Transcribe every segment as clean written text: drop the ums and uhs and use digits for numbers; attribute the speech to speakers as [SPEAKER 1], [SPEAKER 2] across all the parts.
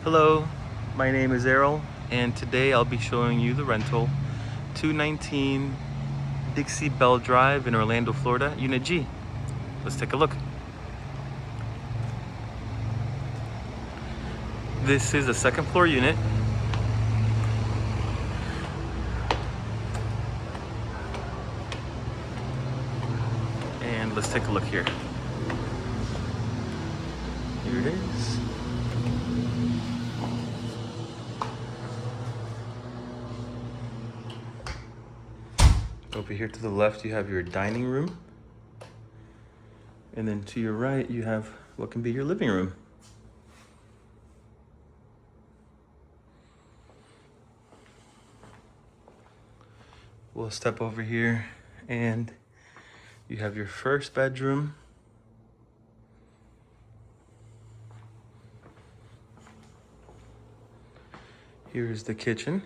[SPEAKER 1] Hello, my name is Errol, and today I'll be showing you the rental 219 Dixie Belle Drive in Orlando, Florida, Unit G. Let's take a look. This is a second floor unit. And let's take a look here. Here it is. Over here to the left, you have your dining room. And then to your right, you have what can be your living room. We'll step over here and you have your first bedroom. Here's the kitchen.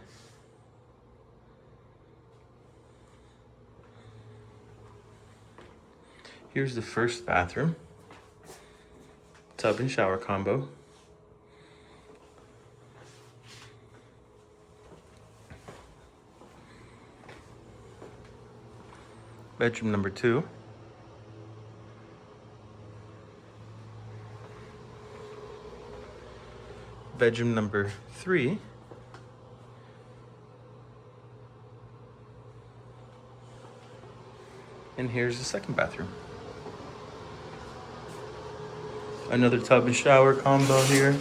[SPEAKER 1] Here's the first bathroom. Tub and shower combo. Bedroom number 2. Bedroom number 3. And here's the second bathroom. Another tub and shower combo here.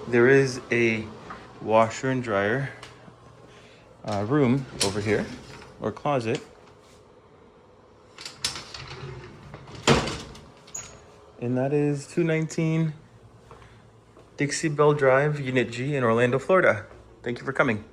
[SPEAKER 1] There is a washer and dryer room over here, or closet. And that is 219 Dixie Belle Drive, Unit G in Orlando, Florida. Thank you for coming.